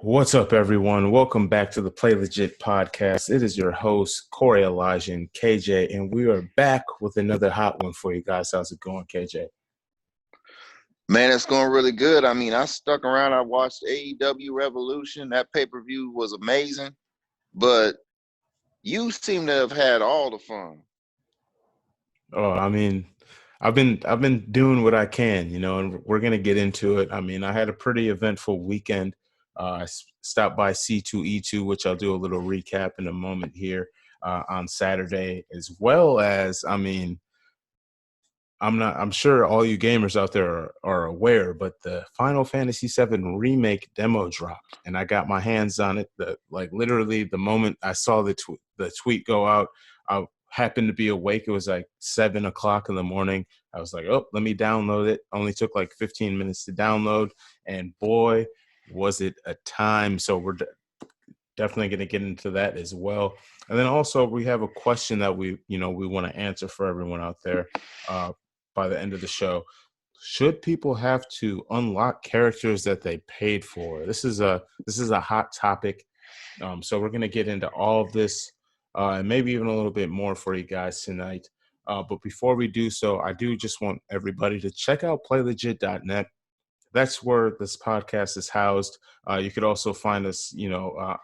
What's up, everyone? Welcome back to the Play Legit podcast. It is your host, Koerri KJ, and we are back with another hot one for you guys. How's it going, KJ? Man, it's going really good. I mean, I stuck around. I watched AEW Revolution. That pay-per-view was amazing. But you seem to have had all the fun. Oh, I've been doing what I can, and we're gonna get into it. I mean, I had a pretty eventful weekend. I stopped by C2E2, which I'll do a little recap in a moment here on Saturday, as well as, I'm sure all you gamers out there are aware, but the Final Fantasy VII Remake demo dropped, and I got my hands on it. Literally the moment I saw the tweet go out, I happened to be awake. It was like 7 o'clock in the morning. I was like, oh, let me download it. Only took like 15 minutes to download, and boy, was it a time. So we're definitely going to get into that as well. And then also we have a question that we want to answer for everyone out there. By the end of the show, should people have to unlock characters that they paid for? This is a hot topic. So we're going to get into all of this and maybe even a little bit more for you guys tonight. But before we do so, I do just want everybody to check out playlegit.net. That's where this podcast is housed. You could also find us,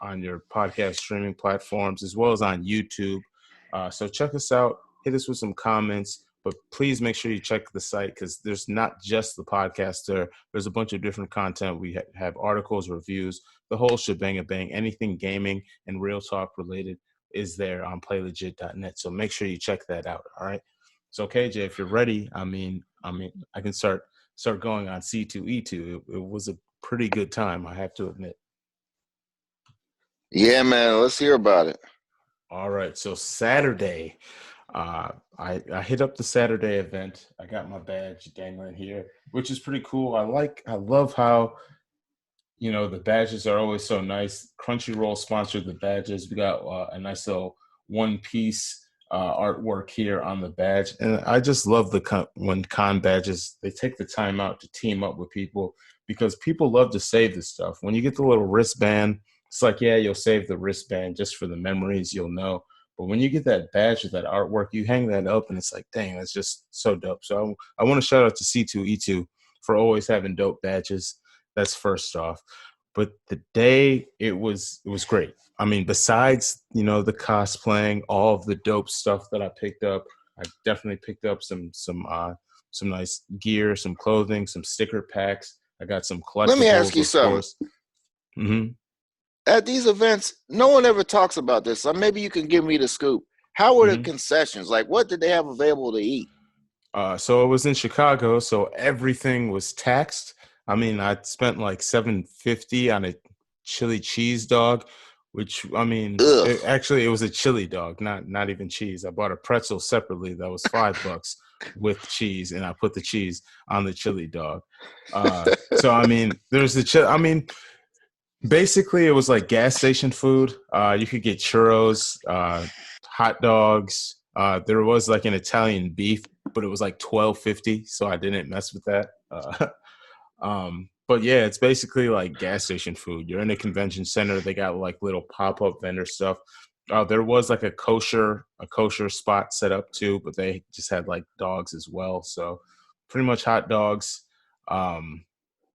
on your podcast streaming platforms as well as on YouTube. So check us out. Hit us with some comments. But please make sure you check the site because there's not just the podcast there. There's a bunch of different content. We have articles, reviews, the whole shebang. Anything gaming and real talk related is there on playlegit.net. So make sure you check that out. All right. So KJ, if you're ready, I can start going on C2E2. It was a pretty good time, I have to admit. Yeah, man. Let's hear about it. All right. So Saturday. I hit up the Saturday event. I got my badge dangling here, which is pretty cool. I love how, the badges are always so nice. Crunchyroll sponsored the badges. We got a nice little one piece artwork here on the badge. And I just love when con badges, they take the time out to team up with people because people love to save this stuff. When you get the little wristband, it's like, yeah, you'll save the wristband just for the memories you'll know. But when you get that badge with that artwork, you hang that up and it's like, dang, that's just so dope. So I want to shout out to C2E2 for always having dope badges. That's first off. But the day it was great. I mean, besides, the cosplaying, all of the dope stuff that I picked up, I definitely picked up some nice gear, some clothing, some sticker packs. I got some collectibles, Let me ask you of something. course. Mm-hmm. At these events, no one ever talks about this. So maybe you can give me the scoop. How were the concessions? Like, what did they have available to eat? So it was in Chicago, so everything was taxed. I mean, I spent like $7.50 on a chili cheese dog, which it was a chili dog, not even cheese. I bought a pretzel separately that was $5 with cheese, and I put the cheese on the chili dog. So I mean, there's the chili. I mean, basically, it was like gas station food. You could get churros, hot dogs. There was like an Italian beef, but it was like $12.50, so I didn't mess with that. But yeah, it's basically like gas station food. You're in a convention center. They got like little pop-up vendor stuff. There was like a kosher spot set up too, but they just had like dogs as well. So pretty much hot dogs, and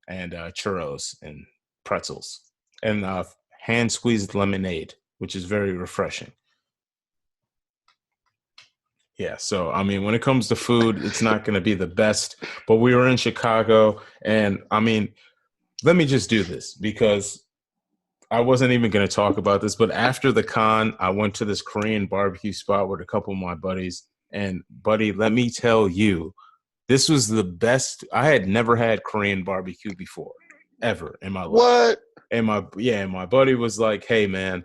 churros and pretzels and hand squeezed lemonade, which is very refreshing. Yeah, so I mean, when it comes to food, it's not going to be the best, but we were in Chicago, and I mean, let me just do this because I wasn't even going to talk about this, but after the con, I went to this Korean barbecue spot with a couple of my buddies, and buddy, let me tell you, this was the best. I had never had Korean barbecue before, ever in my life. What? And my buddy was like, "Hey, man,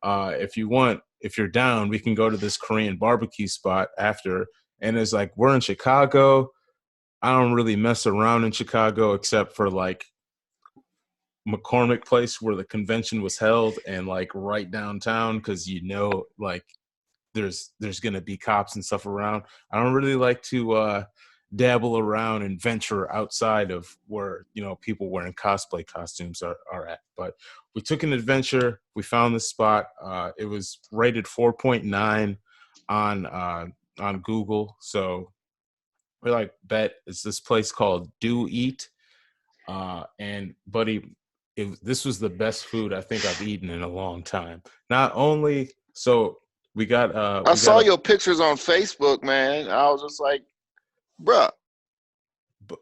if you're down, we can go to this Korean barbecue spot after." And it's like, we're in Chicago. I don't really mess around in Chicago except for like McCormick Place where the convention was held and like right downtown because like there's gonna be cops and stuff around. I don't really like to dabble around and venture outside of where people wearing cosplay costumes are at. But we took an adventure. We found this spot. It was rated 4.9 on Google. So we're like, bet it's this place called Do Eat. And buddy, this was the best food I think I've eaten in a long time. Not only so we got I we got saw a your pictures on Facebook, man. I was just like, bruh.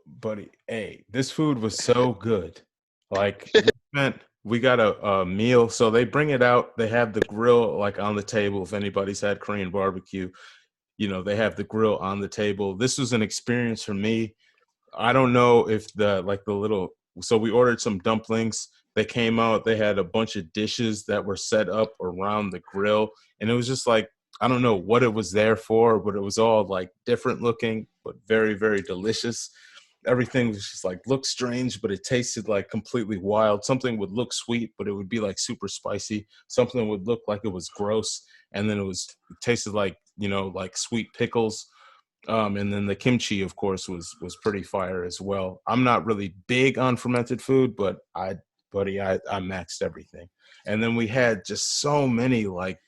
buddy, hey, this food was so good. Like we got a meal. So they bring it out. They have the grill like on the table. If anybody's had Korean barbecue, they have the grill on the table. This was an experience for me. I don't know if so we ordered some dumplings. They came out, they had a bunch of dishes that were set up around the grill. And it was just like, I don't know what it was there for, but it was all like different looking, but very, very delicious. Everything was just like looked strange, but it tasted like completely wild. Something would look sweet, but it would be like super spicy. Something would look like it was gross, and then it tasted like like sweet pickles. And then the kimchi, of course, was pretty fire as well. I'm not really big on fermented food, but I maxed everything. And then we had just so many, like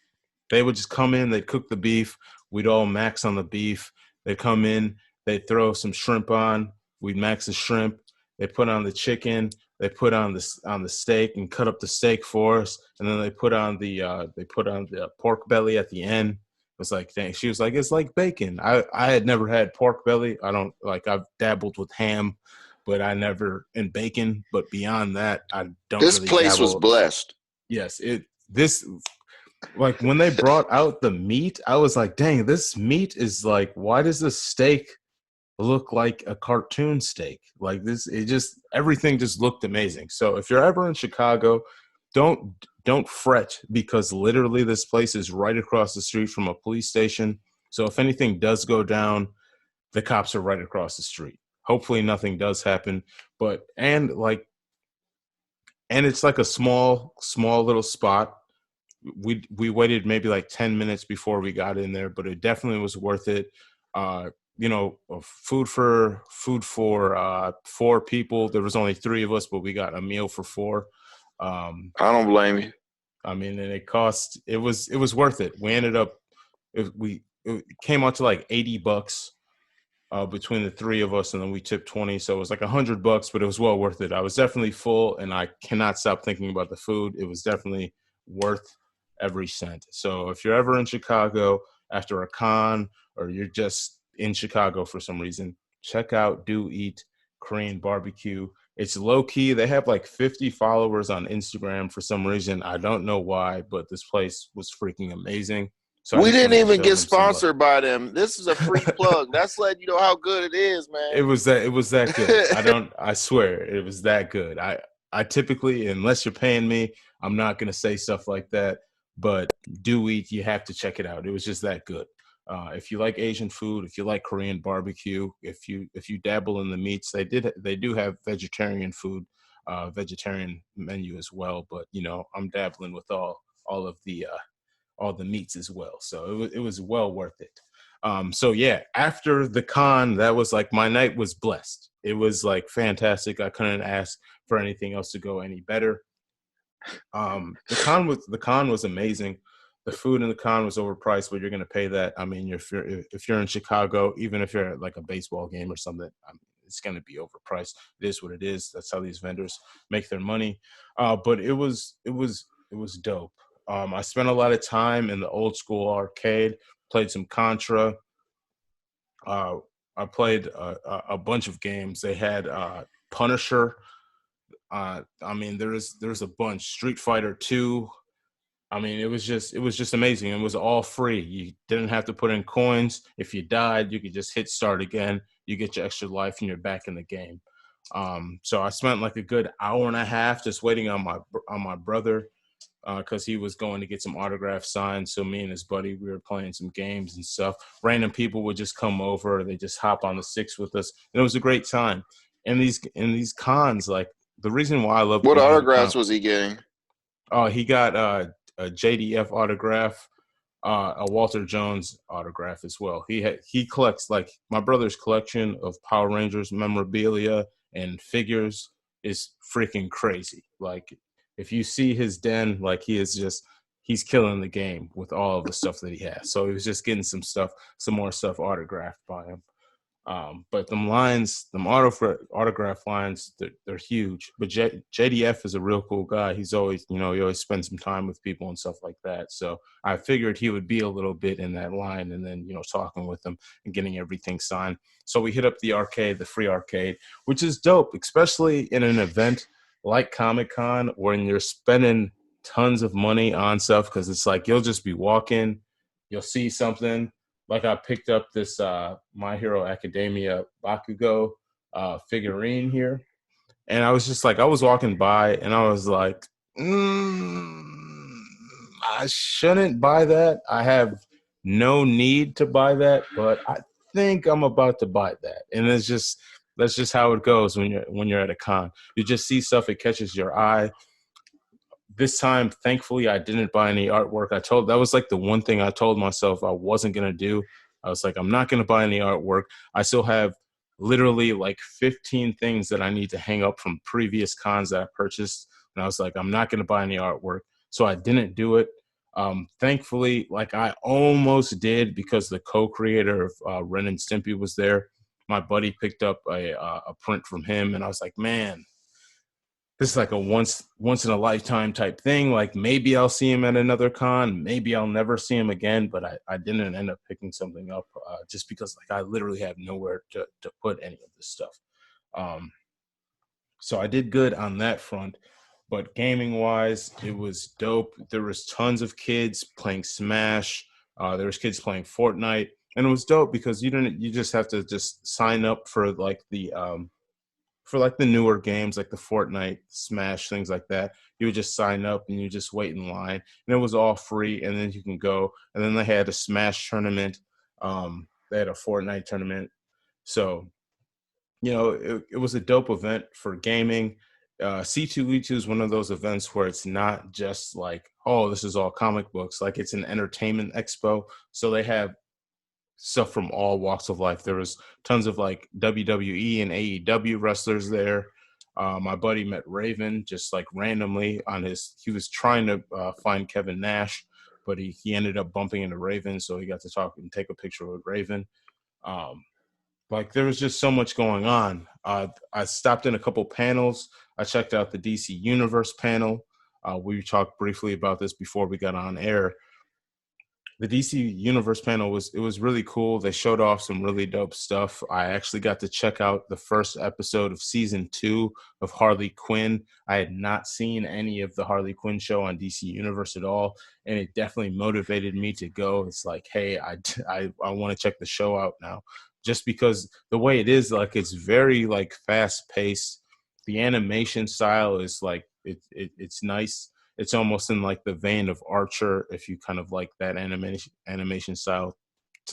they would just come in, they'd cook the beef, we'd all max on the beef. They'd come in, they'd throw some shrimp on, we'd max the shrimp. They put on the chicken, they put on the steak and cut up the steak for us, and then they put on the pork belly at the end. It was like, dang, she was like, it's like bacon. I had never had pork belly. I don't like, I've dabbled with ham, but I never in bacon. But beyond that, I don't This really place was dabble. blessed. Yes, this like when they brought out the meat, I was like, dang, this meat is like, why does this steak look like a cartoon steak? Like this, everything just looked amazing. So if you're ever in Chicago, don't fret, because literally this place is right across the street from a police station. So if anything does go down, the cops are right across the street. Hopefully nothing does happen, but and it's like a small little spot. We waited maybe like 10 minutes before we got in there, but it definitely was worth it. Food for 4 people. There was only 3 of us, but we got a meal for 4. I don't blame you. I mean, and it was worth it. We ended up it came out to like $80 between the 3 of us, and then we tipped 20, so it was like $100, but it was well worth it. I was definitely full, and I cannot stop thinking about the food. It was definitely worth every cent. So if you're ever in Chicago after a con, or you're just in Chicago for some reason, check out Do Eat Korean Barbecue. It's low key. They have like 50 followers on Instagram for some reason. I don't know why, but this place was freaking amazing. So I We just didn't wanted to even show get them some love. sponsored by them. This is a free plug. That's letting you know how good it is, It man. was that good. I swear it was that good. I typically, unless you're paying me, I'm not gonna say stuff like that. But Do Eat, you have to check it out. It was just that good. If you like Asian food, if you like Korean barbecue, if you dabble in the meats, they do have vegetarian food, vegetarian menu as well. But I'm dabbling with all of the all the meats as well. So it was well worth it. So yeah, after the con, that was like my night was blessed. It was like fantastic. I couldn't ask for anything else to go any better. The con was amazing. The food in the con was overpriced, but you're gonna pay that. I mean, if you're in Chicago, even if you're at like a baseball game or something, it's gonna be overpriced. It is what it is. That's how these vendors make their money. But it was dope. I spent a lot of time in the old school arcade. Played some Contra. Uh, I played a bunch of games. They had Punisher. I mean, there's a bunch. Street Fighter 2. I mean, it was just amazing. It was all free. You didn't have to put in coins. If you died, you could just hit start again. You get your extra life, and you're back in the game. So I spent like a good hour and a half just waiting on my brother, because he was going to get some autographs signed. So me and his buddy, we were playing some games and stuff. Random people would just come over. They just hop on the six with us, and it was a great time. And these cons, like the reason why I love What going to the autographs con. was he getting? Oh, he got a JDF autograph. A Walter Jones autograph as well. He collects, like, my brother's collection of Power Rangers memorabilia and figures is freaking crazy. Like, if you see his den, like, he's killing the game with all of the stuff that he has. So he was just getting some more stuff autographed by him. But them lines, them autograph lines, they're huge. But JDF is a real cool guy. He's always, he always spends some time with people and stuff like that. So I figured he would be a little bit in that line, and then, talking with him and getting everything signed. So we hit up the arcade, the free arcade, which is dope, especially in an event like Comic-Con when you're spending tons of money on stuff, because it's like you'll just be walking, you'll see something. Like, I picked up this My Hero Academia Bakugo figurine here, and I was just like, I was walking by, and I was like, I shouldn't buy that. I have no need to buy that, but I think I'm about to buy that. And that's just how it goes when you're at a con. You just see stuff, it catches your eye. This time, thankfully, I didn't buy any artwork. That was like the one thing I told myself I wasn't going to do. I was like, I'm not going to buy any artwork. I still have literally like 15 things that I need to hang up from previous cons that I purchased. And I was like, I'm not going to buy any artwork. So I didn't do it. Thankfully, like, I almost did, because the co-creator of Ren and Stimpy was there. My buddy picked up a print from him, and I was like, man, this is like a once in a lifetime type thing. Like, maybe I'll see him at another con, maybe I'll never see him again. But I didn't end up picking something up just because, like, I literally have nowhere to put any of this stuff. So I did good on that front. But gaming wise, it was dope. There was tons of kids playing Smash. There was kids playing Fortnite, and it was dope because you just have to just sign up for like the newer games, like the Fortnite, Smash, things like that. You would just sign up and you just wait in line, and it was all free. And then you can go. And then they had a Smash tournament. They had a Fortnite tournament. So, it was a dope event for gaming. C2E2 is one of those events where it's not just like, oh, this is all comic books. Like, it's an entertainment expo. So they have stuff from all walks of life. There was tons of like WWE and AEW wrestlers there. My buddy met Raven just like randomly he was trying to find Kevin Nash, but he ended up bumping into Raven. So he got to talk and take a picture with Raven. Like, there was just so much going on. I stopped in a couple panels. I checked out the DC Universe panel. We talked briefly about this before we got on air. The DC Universe panel was really cool. They showed off some really dope stuff. I actually got to check out the first episode of season 2 of Harley Quinn. I had not seen any of the Harley Quinn show on DC Universe at all, and it definitely motivated me to go. It's like, hey, I want to check the show out now, just because the way it is, like, it's very like fast paced. The animation style is like it's nice. It's almost in like the vein of Archer, if you kind of like that animation style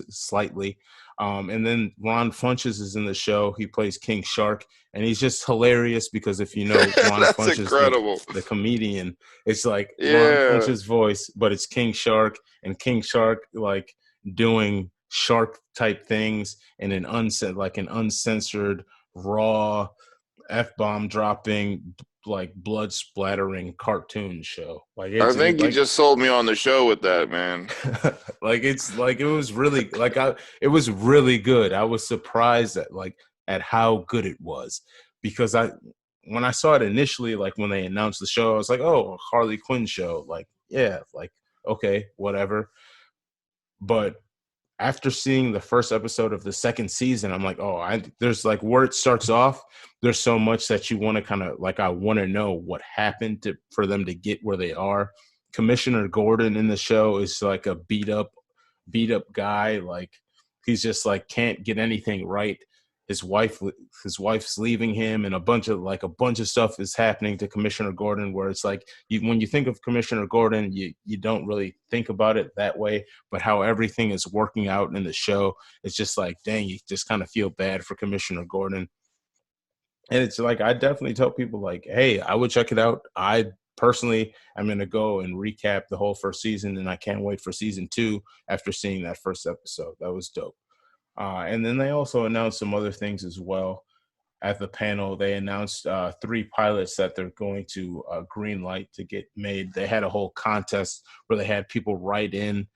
slightly. And then Ron Funches is in the show. He plays King Shark, and he's just hilarious because if you know Ron That's Funches, incredible. the comedian, it's like Ron Yeah. Funches' voice, but it's King Shark, and King Shark like doing shark type things in an uncensored, raw, f-bomb dropping, like blood splattering cartoon show. Like, I it's think you just sold me on the show with that, man. like, it's like, it was really like, it was really good. I was surprised at how good it was, because when I saw it initially, like when they announced the show, I was like, oh, a Harley Quinn show. Like, yeah, like, okay, whatever. But after seeing the first episode of the second season, I'm like, oh, there's like, where it starts off, there's so much that you want to kind of like, I want to know what happened for them to get where they are. Commissioner Gordon in the show is like a beat up guy. Like, he's just like, can't get anything right. His wife's leaving him, and a bunch of stuff is happening to Commissioner Gordon, where it's like, when you think of Commissioner Gordon, you don't really think about it that way, but how everything is working out in the show, it's just like, dang, you just kind of feel bad for Commissioner Gordon. And it's like, I definitely tell people like, hey, I would check it out. I personally, I'm going to go and recap the whole first season, and I can't wait for season 2 after seeing that first episode. That was dope. And then they also announced some other things as well at the panel. They announced 3 pilots that they're going to green light to get made. They had a whole contest where they had people write in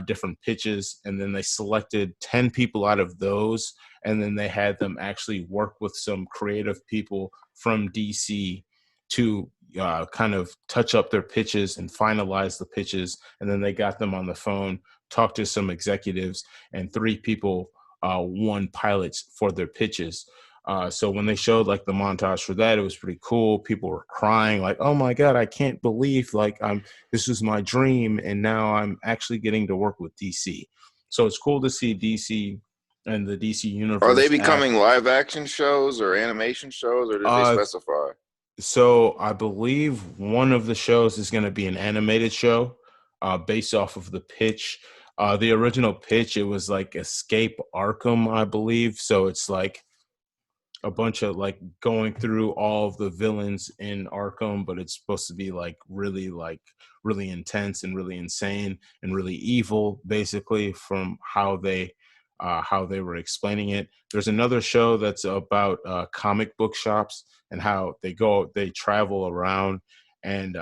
different pitches, and then they selected 10 people out of those, and then they had them actually work with some creative people from DC to kind of touch up their pitches and finalize the pitches. And then they got them on the phone, talked to some executives, and 3 people won pilots for their pitches. So when they showed like the montage for that, it was pretty cool. People were crying like, "Oh my God, I can't believe like this was my dream, and now I'm actually getting to work with DC." So it's cool to see DC and the DC Are they Universe app. becoming live action shows or animation shows, or did they Uh, specify? so I believe one of the shows is going to be an animated show, based off of the pitch. The original pitch, it was like Escape Arkham, I believe. So it's like a bunch of like going through all of the villains in Arkham, but it's supposed to be like really intense and really insane and really evil, basically, from how they were explaining it. There's another show that's about comic book shops and how they travel around and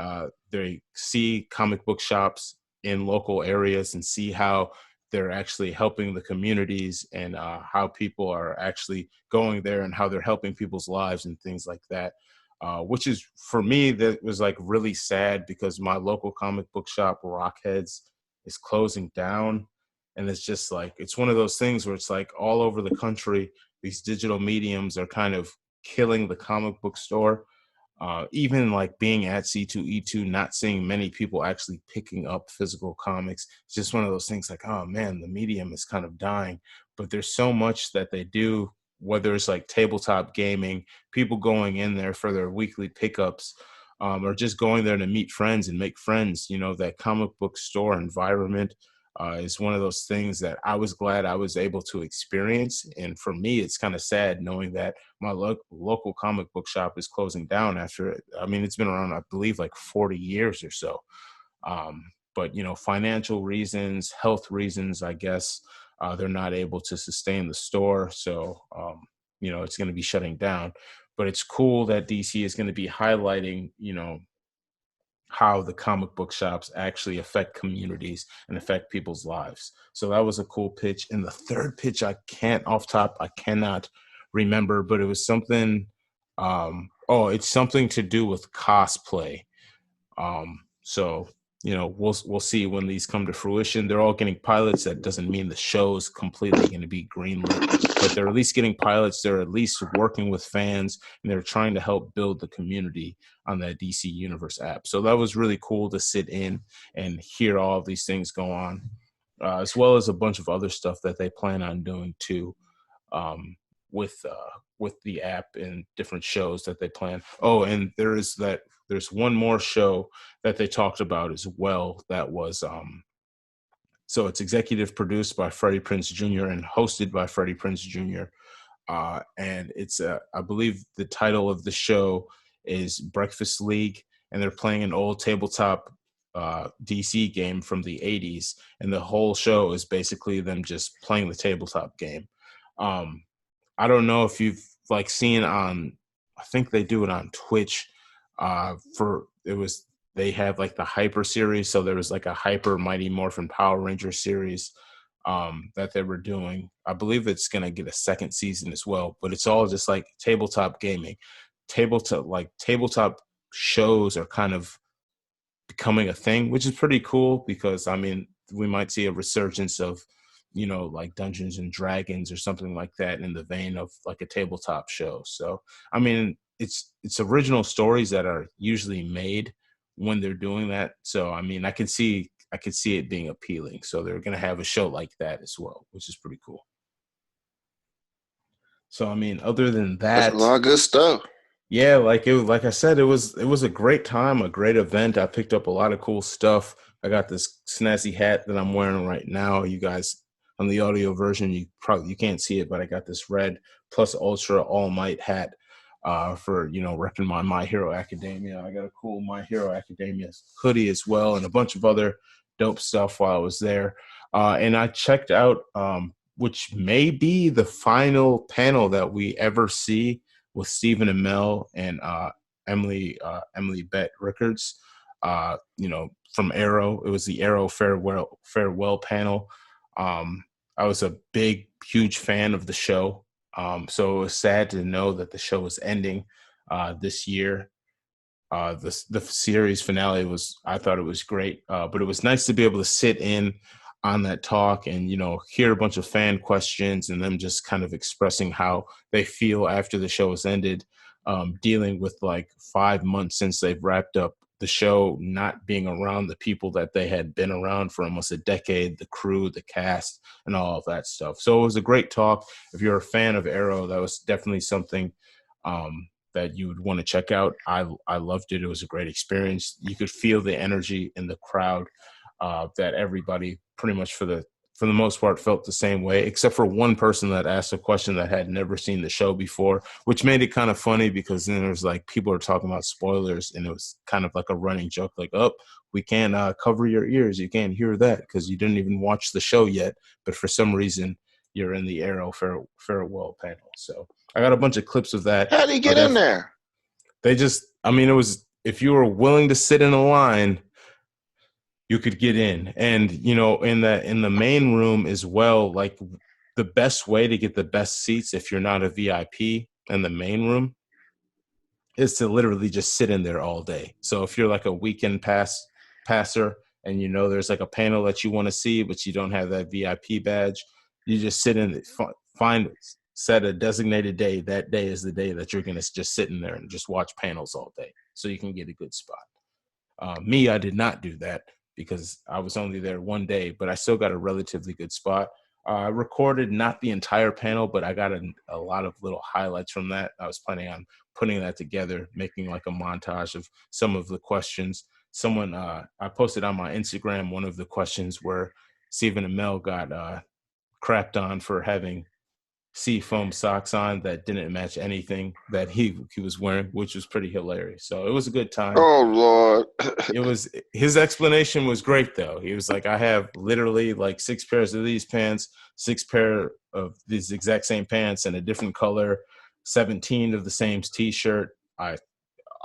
they see comic book shops in local areas and see how they're actually helping the communities and how people are actually going there and how they're helping people's lives and things like that. Which is for me, that was like really sad because my local comic book shop, Rockheads, is closing down. And it's just like, it's one of those things where it's like all over the country, these digital mediums are kind of killing the comic book store. Even like being at C2E2, not seeing many people actually picking up physical comics. It's just one of those things like, oh man, the medium is kind of dying. But there's so much that they do, whether it's like tabletop gaming, people going in there for their weekly pickups, or just going there to meet friends and make friends. You know, that comic book store environment is one of those things that I was glad I was able to experience. And for me, it's kind of sad knowing that my local comic book shop is closing down after it. I mean, it's been around, I believe, like 40 years or so. But, you know, financial reasons, health reasons, I guess, they're not able to sustain the store. So, you know, it's going to be shutting down. But it's cool that DC is going to be highlighting, you know, how the comic book shops actually affect communities and affect people's lives. So that was a cool pitch. And the third pitch, I cannot remember, but it was something. It's something to do with cosplay. So you know, we'll see when these come to fruition. They're all getting pilots. That doesn't mean the show's completely going to be greenlit, but they're at least getting pilots. They're at least working with fans, and they're trying to help build the community on that DC Universe app. So that was really cool to sit in and hear all of these things go on, as well as a bunch of other stuff that they plan on doing too, um, with the app and different shows that they plan. Oh, and there's one more show that they talked about as well that was so it's executive produced by Freddie Prinze Jr. and hosted by Freddie Prinze Jr. And it's I believe the title of the show is Breakfast League, and they're playing an old tabletop DC game from the 80s, and the whole show is basically them just playing the tabletop game. um, I don't know if you've like seen on, I think they do it on Twitch. For it was They have like the Hyper series, so there was like a Hyper Mighty Morphin Power Ranger series that they were doing. I believe it's gonna get a second season as well, but it's all just like tabletop gaming. Tabletop shows are kind of becoming a thing, which is pretty cool because I mean we might see a resurgence of, you know, like Dungeons and Dragons or something like that in the vein of like a tabletop show. So I mean it's original stories that are usually made when they're doing that. So I mean I could see it being appealing. So they're gonna have a show like that as well, which is pretty cool. So I mean, other than That's a that, lot of good stuff. yeah, like I said, it was a great time, a great event. I picked up a lot of cool stuff. I got this snazzy hat that I'm wearing right now. You guys on the audio version, you can't see it, but I got this red plus ultra all might hat. for repping My Hero Academia. I got a cool My Hero Academia hoodie as well, and a bunch of other dope stuff while I was there. And I checked out, which may be the final panel that we ever see with Stephen Amell and Emily Bett Rickards. From Arrow. It was the Arrow farewell panel. I was a huge fan of the show. So it was sad to know that the show was ending this year. The series finale I thought it was great, but it was nice to be able to sit in on that talk and hear a bunch of fan questions and them just kind of expressing how they feel after the show has ended, dealing with like 5 months since they've wrapped up the show, not being around the people that they had been around for almost a decade, the crew, the cast, and all of that stuff. So it was a great talk. If you're a fan of Arrow, that was definitely something that you would want to check out. I loved it. It was a great experience. You could feel the energy in the crowd, that everybody pretty much for the most part felt the same way, except for one person that asked a question that had never seen the show before, which made it kind of funny because then there's like people are talking about spoilers and it was kind of like a running joke, like, oh, we can't cover your ears. You can't hear that because you didn't even watch the show yet. But for some reason, you're in the Arrow farewell panel. So I got a bunch of clips of that. How'd he get in there? It was, if you were willing to sit in a line, you could get in. And, in the main room as well, like the best way to get the best seats, if you're not a VIP in the main room, is to literally just sit in there all day. So if you're like a weekend passer and there's like a panel that you want to see, but you don't have that VIP badge, you just sit in it, set a designated day. That day is the day that you're going to just sit in there and just watch panels all day so you can get a good spot. Me, I did not do that because I was only there one day, but I still got a relatively good spot. I recorded not the entire panel, but I got a lot of little highlights from that. I was planning on putting that together, making like a montage of some of the questions. I posted on my Instagram one of the questions where Stephen Amell got crapped on for having seafoam socks on that didn't match anything that he was wearing, which was pretty hilarious. So it was a good time. Oh Lord. His explanation was great though. He was like, I have literally like 6 pairs of these pants, 6 pair of these exact same pants in a different color, 17 of the same t-shirt. I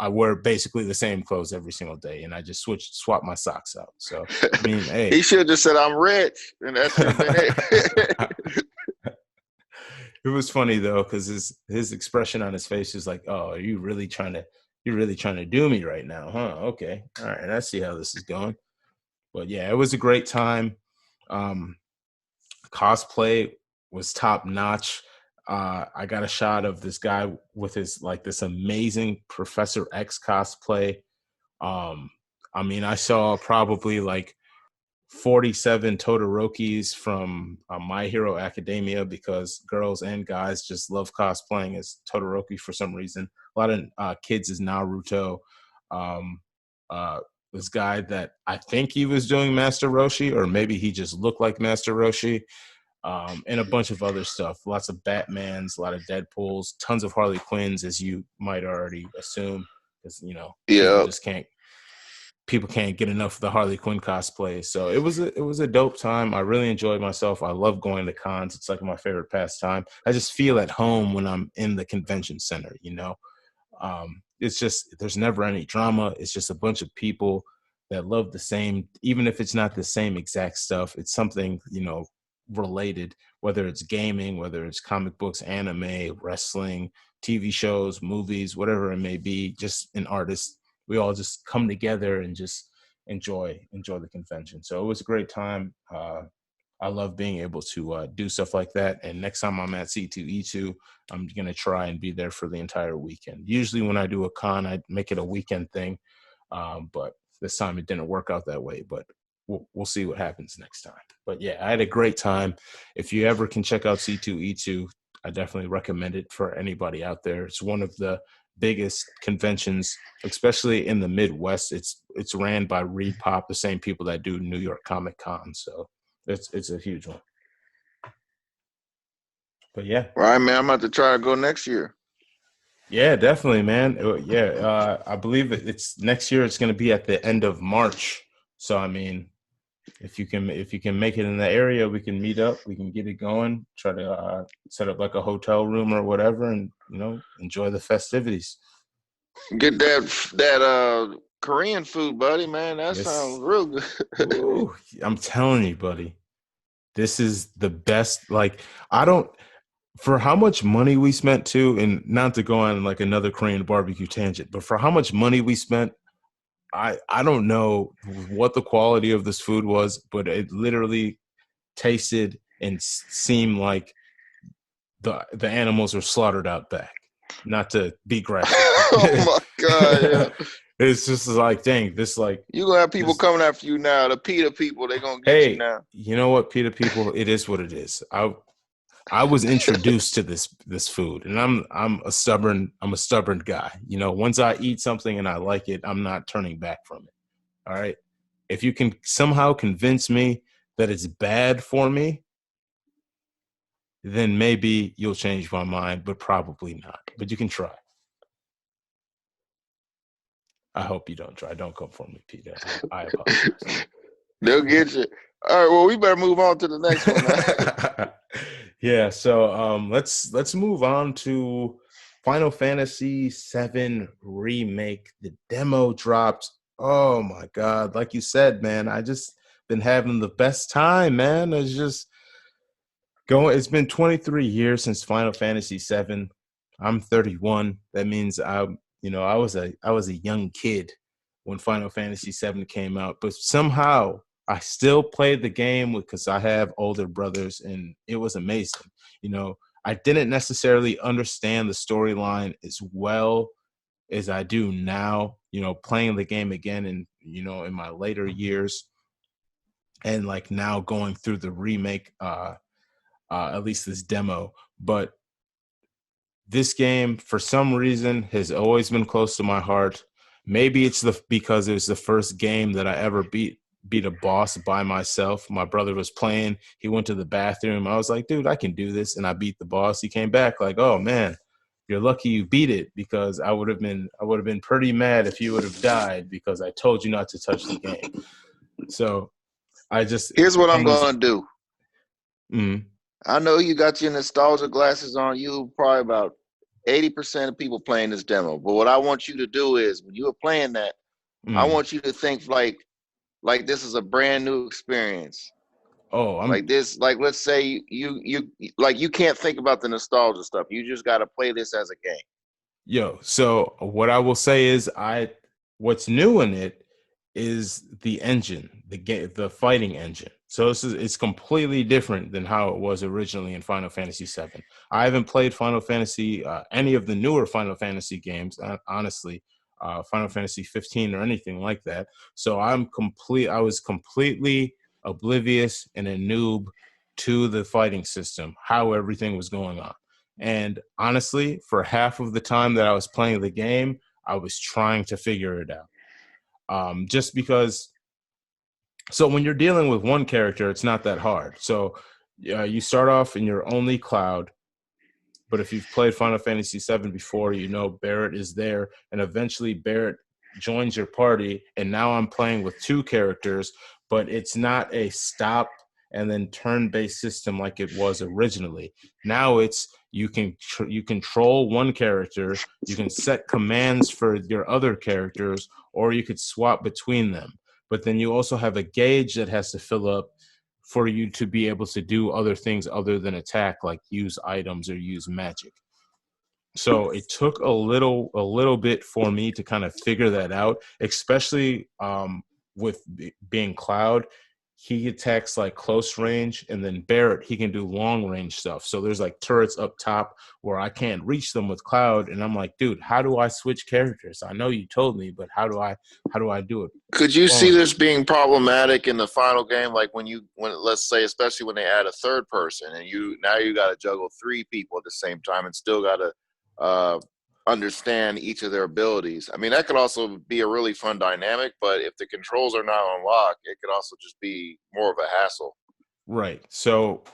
wear basically the same clothes every single day, and I just swap my socks out. So I mean, hey, he should have just said I'm rich, and that should have been it. It was funny though, because his expression on his face is like, "Oh, you're really trying to do me right now, huh? Okay, all right, I see how this is going." But yeah, it was a great time. Cosplay was top notch. I got a shot of this guy with this amazing Professor X cosplay. I saw probably like 47 Todorokis from My Hero Academia because girls and guys just love cosplaying as Todoroki for some reason. A lot of kids is Naruto. Um, this guy that I think he was doing Master Roshi, or maybe he just looked like Master Roshi, and a bunch of other stuff. Lots of Batmans, a lot of Deadpools, tons of Harley Quinns, as you might already assume, because Yeah. people can't get enough of the Harley Quinn cosplay. So it was a dope time. I really enjoyed myself. I love going to cons. It's like my favorite pastime. I just feel at home when I'm in the convention center, it's just, there's never any drama. It's just a bunch of people that love the same, even if it's not the same exact stuff, it's something, related, whether it's gaming, whether it's comic books, anime, wrestling, TV shows, movies, whatever it may be, just an artist. We all just come together and just enjoy the convention. So it was a great time. I love being able to do stuff like that. And next time I'm at C2E2, I'm going to try and be there for the entire weekend. Usually when I do a con, I make it a weekend thing. But this time it didn't work out that way, but we'll see what happens next time. But yeah, I had a great time. If you ever can check out C2E2, I definitely recommend it for anybody out there. It's one of the biggest conventions, especially in the Midwest. It's ran by Reed Pop, the same people that do New York Comic Con. So it's a huge one. But yeah. All right, man. I'm about to try to go next year. Yeah, definitely, man. I believe it's next year. It's going to be at the end of March. So I mean, if you can make it in the area, we can meet up. We can get it going. Try to set up like a hotel room or whatever, and enjoy the festivities. Get that Korean food, buddy, man. That sounds Yes. real good. Ooh, I'm telling you, buddy. This is the best. Like, I don't for how much money we spent too, and not to go on like another Korean barbecue tangent, but for how much money we spent, I don't know what the quality of this food was, but it literally tasted and seemed like the animals were slaughtered out back. Not to be graphic, but Oh my God, yeah. it's just like, dang, this like You gonna have people this. coming after you now. The PETA people, they gonna get you Hey, now. you know what, Peter? People, it is what it is. I was introduced to this food, and I'm a stubborn guy. Once I eat something and I like it, I'm not turning back from it. All right. If you can somehow convince me that it's bad for me, then maybe you'll change my mind, but probably not. But you can try. I hope you don't try. Don't come for me, Peter. I apologize. They'll get you. All right, well, we better move on to the next one, man. Yeah, so let's move on to Final Fantasy VII Remake. The demo dropped. Oh my God. Like you said, man, I just been having the best time, man. It's been 23 years since Final Fantasy VII. I'm 31. That means I was a young kid when Final Fantasy VII came out, but somehow I still played the game because I have older brothers, and it was amazing. I didn't necessarily understand the storyline as well as I do now. Playing the game again, and in my later years, and like now going through the remake. At least this demo. But this game, for some reason, has always been close to my heart. Maybe it's because it was the first game that I ever beat a boss by myself. My brother was playing. He went to the bathroom. I was like, dude, I can do this, and I beat the boss. He came back like, oh man, you're lucky you beat it, because I would have been pretty mad if you would have died because I told you not to touch the game. So I just Here's what I'm hands. gonna do. Mm, I know you got your nostalgia glasses on. You probably about 80% of people playing this demo. But what I want you to do is when you are playing that, I mm. want you to think like this is a brand new experience. Oh, I'm Like this, like let's say you like you can't think about the nostalgia stuff. You just got to play this as a game. Yo, so what I will say is what's new in it is the engine, the fighting engine. So it's completely different than how it was originally in Final Fantasy VII. I haven't played Final Fantasy any of the newer Final Fantasy games, honestly, Final Fantasy 15 or anything like that. So I was completely oblivious and a noob to the fighting system, how everything was going on. And honestly, for half of the time that I was playing the game, I was trying to figure it out. Just because, so when you're dealing with one character, it's not that hard. So you start off and you're only Cloud, but if you've played Final Fantasy VII before, Barrett is there, and eventually Barrett joins your party. And now I'm playing with two characters, but it's not a stop and then turn-based system like it was originally. Now it's you control one character, you can set commands for your other characters, or you could swap between them. But then you also have a gauge that has to fill up for you to be able to do other things other than attack, like use items or use magic. So it took a little bit for me to kind of figure that out, especially with being Cloud. He attacks like close range, and then Barrett, he can do long range stuff. So there's like turrets up top where I can't reach them with Cloud, and I'm like, dude, how do I switch characters? I know you told me, but how do I do it? Could you see Well, this being problematic in the final game? Like when let's say, especially when they add a third person and you got to juggle three people at the same time and still got to uh, understand each of their abilities. I mean, that could also be a really fun dynamic, but if the controls are not unlocked, it could also just be more of a hassle. right. So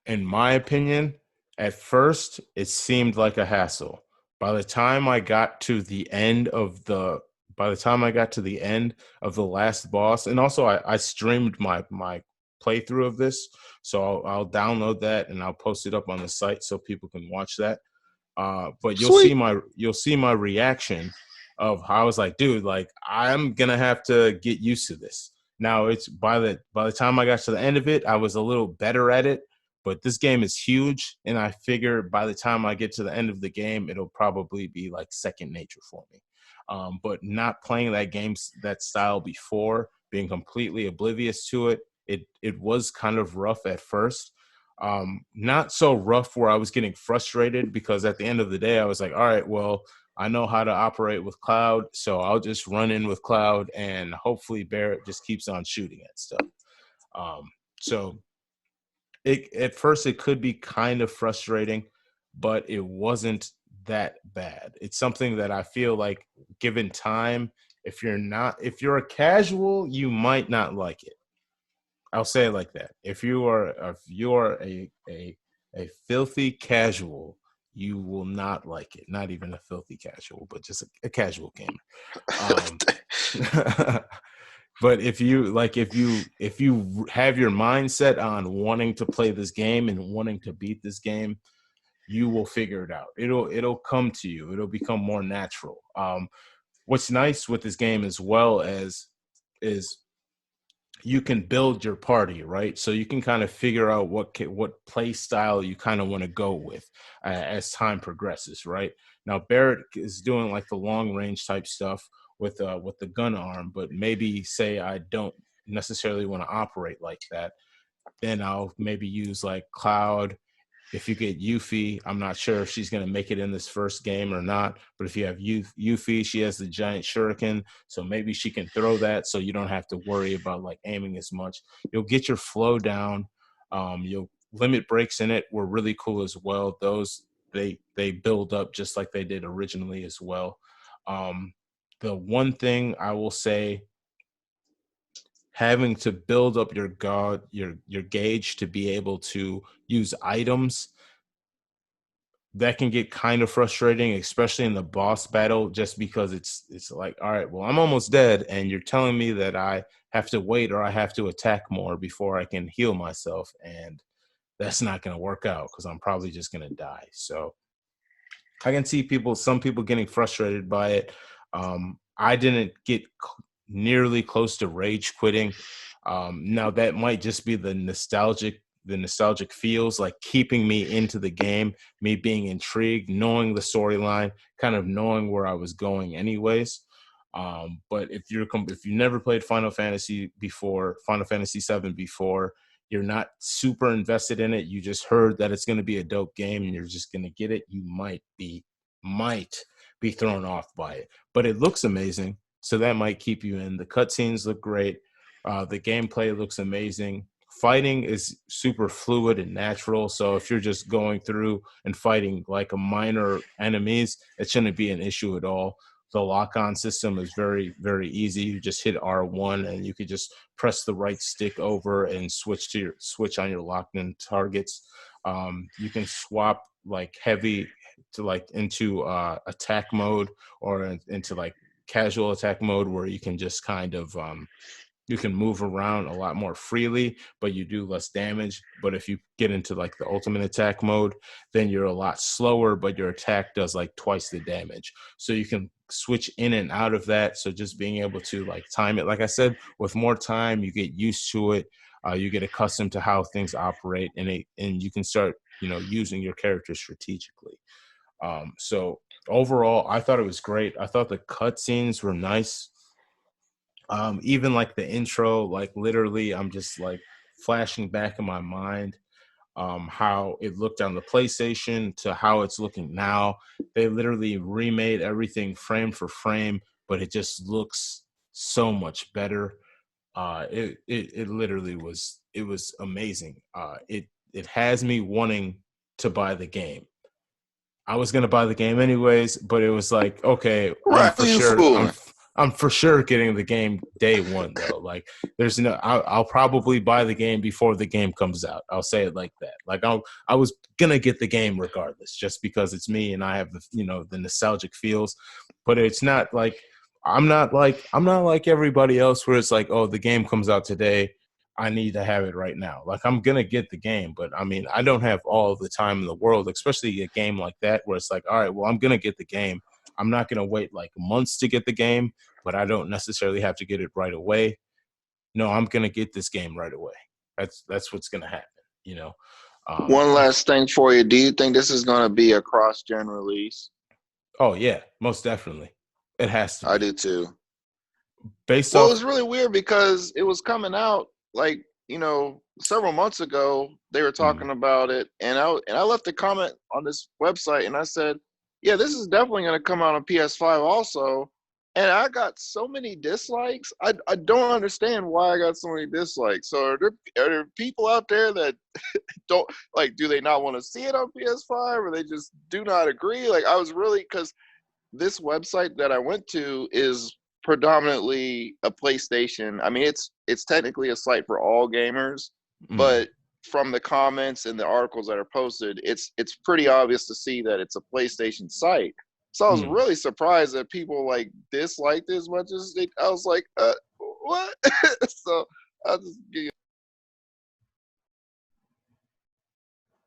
in my opinion, at first it seemed like a hassle. by the time I got to the end of the by the time I got to the end of the last boss, and also I streamed my playthrough of this, so I'll download that and I'll post it up on the site so people can watch that. But Sweet. you'll see my reaction of how I was like, dude, like I'm gonna have to get used to this. Now it's by the time I got to the end of it, I was a little better at it. But this game is huge, and I figure by the time I get to the end of the game, it'll probably be like second nature for me. But not playing that game that style before, being completely oblivious to it, it was kind of rough at first. Not so rough where I was getting frustrated because at the end of the day, I was like, all right, well, I know how to operate with Cloud, so I'll just run in with Cloud and hopefully Barrett just keeps on shooting at stuff. Um, so it at first it could be kind of frustrating, but it wasn't that bad. It's something that I feel like given time, if you're a casual, you might not like it. I'll say it like that. If you are a filthy casual, you will not like it. Not even a filthy casual, but just a casual gamer. Um, but if you have your mindset on wanting to play this game and wanting to beat this game, you will figure it out. It'll come to you. It'll become more natural. What's nice with this game as well as is you can build your party, right? So you can kind of figure out what play style you kind of want to go with as time progresses, right? Now Barrett is doing like the long range type stuff with the gun arm, but maybe say I don't necessarily want to operate like that, then I'll maybe use like Cloud. If you get Yuffie, I'm not sure if she's going to make it in this first game or not. But if you have Yuffie, she has the giant shuriken, so maybe she can throw that, so you don't have to worry about like aiming as much. You'll get your flow down. You'll limit breaks in it were really cool as well. Those they build up just like they did originally as well. Um, the one thing I will say, having to build up your gauge to be able to use items, that can get kind of frustrating, especially in the boss battle, just because it's like, all right, well, I'm almost dead, and you're telling me that I have to wait or I have to attack more before I can heal myself, and that's not going to work out because I'm probably just going to die. So I can see some people getting frustrated by it. I didn't get nearly close to rage quitting. Now that might just be the nostalgic feels like keeping me into the game, me being intrigued, knowing the storyline, kind of knowing where I was going, anyways. But if you never played Final Fantasy VII before, you're not super invested in it. You just heard that it's going to be a dope game, and you're just going to get it. You might be thrown off by it, but it looks amazing, so that might keep you in. The cutscenes look great. The gameplay looks amazing. Fighting is super fluid and natural. So if you're just going through and fighting like a minor enemies, it shouldn't be an issue at all. The lock-on system is very, very easy. You just hit R1 and you could just press the right stick over and switch on your locked-in targets. You can swap like heavy to like into attack mode or into like casual attack mode where you can just kind of you can move around a lot more freely, but you do less damage. But if you get into like the ultimate attack mode, then you're a lot slower, but your attack does like twice the damage. So you can switch in and out of that. So just being able to like time it, like I said, with more time, you get used to it. You get accustomed to how things operate, and you can start, using your character strategically. So overall, I thought it was great. I thought the cutscenes were nice. Even like the intro, like literally, I'm just like flashing back in my mind how it looked on the PlayStation to how it's looking now. They literally remade everything frame for frame, but it just looks so much better. It literally was amazing. It has me wanting to buy the game. I was gonna buy the game anyways, but it was like, okay, Right, who you fooling? I'm for sure getting the game day one though. Like there's no, I'll probably buy the game before the game comes out. I'll say it like that. Like I was gonna get the game regardless, just because it's me and I have the the nostalgic feels. But it's not like I'm not like everybody else where it's like, oh, the game comes out today, I need to have it right now. Like I'm gonna get the game, but I mean I don't have all the time in the world, especially a game like that where it's like, all right, well I'm gonna get the game. I'm not gonna wait like months to get the game, but I don't necessarily have to get it right away. No, I'm gonna get this game right away. That's what's gonna happen. One last thing for you. Do you think this is going to be a cross-gen release? Oh yeah, most definitely. It has to I be. do too. Based Well, it off. was really weird because it was coming out like, several months ago. They were Mm, talking about it, and I left a comment on this website, and I said, "Yeah, this is definitely going to come out on PS5 also." And I got so many dislikes. I don't understand why I got so many dislikes. So are there people out there that don't like? Do they not want to see it on PS5, or they just do not agree? Like I was really because this website that I went to is predominantly a PlayStation. I mean, it's technically a site for all gamers, mm, but from the comments and the articles that are posted, it's pretty obvious to see that it's a PlayStation site. So I was mm. really surprised that people like disliked it as much as they. I was like, what? So I just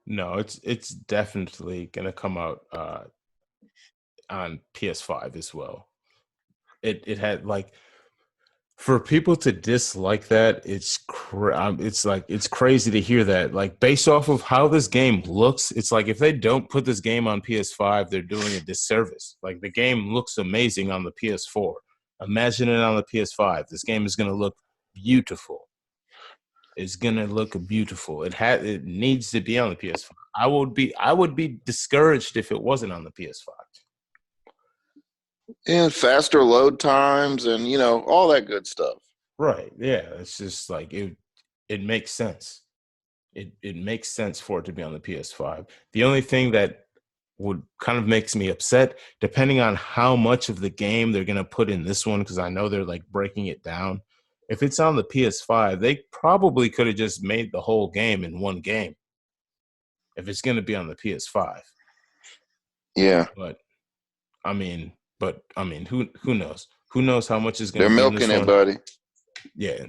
No, it's definitely gonna come out on PS5 as well. It had like for people to dislike that, it's like it's crazy to hear that. Like based off of how this game looks, it's like if they don't put this game on PS5, they're doing a disservice. Like the game looks amazing on the PS4. Imagine it on the PS5. This game is gonna look beautiful. It's gonna look beautiful. It needs to be on the PS5. I would be discouraged if it wasn't on the PS5. and faster load times and all that good stuff. Right. Yeah. It's just like it makes sense. It makes sense for it to be on the PS5. The only thing that would kind of makes me upset, depending on how much of the game they're gonna put in this one, because I know they're like breaking it down. If it's on the PS5, they probably could have just made the whole game in one game. If it's gonna be on the PS5, Yeah, but but I mean, who knows? Who knows how much is they're gonna be in milking this it, one? buddy. Yeah,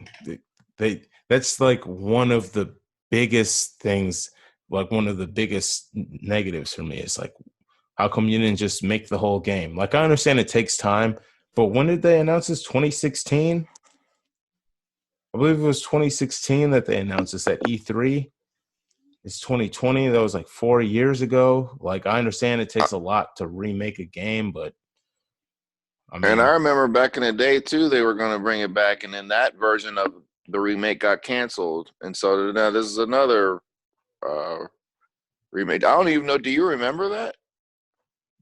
they that's like one of the biggest things, like one of the biggest negatives for me. It's like, how come you didn't just make the whole game? Like, I understand it takes time, but when did they announce this? 2016? I believe it was 2016 that they announced this at E3. It's 2020. That was like 4 years ago. Like, I understand it takes a lot to remake a game, but I And I mean, remember back in the day too, they were going to bring it back, and then that version of the remake got canceled. And so now this is another uh, remake. I don't even know. Do you remember that?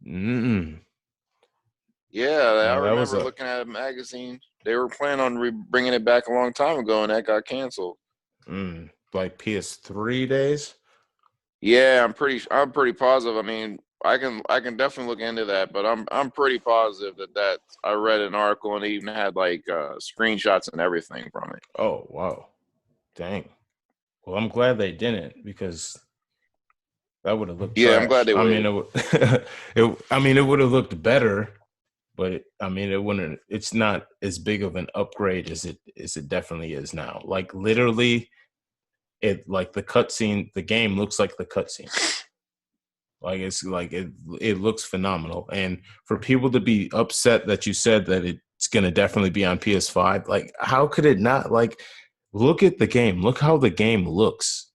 mm-mm. Yeah, I No, that was remember a looking at a magazine. They were planning on bringing it back a long time ago, and that got canceled. like PS3 days. Yeah, I'm pretty positive. I mean, I can definitely look into that, but I'm pretty positive that I read an article and they even had like screenshots and everything from it. Oh, wow. Dang. Well, I'm glad they didn't, because that would have looked Yeah, I'm glad trash. they I mean, waited. it would have looked better, but I mean, it wouldn't. It's not as big of an upgrade as it definitely is now. Like literally, it like the cutscene. The game looks like the cutscene. Like it's like it looks phenomenal. And for people to be upset that you said that it's gonna definitely be on PS5, like how could it not? Like, look at the game. Look how the game looks.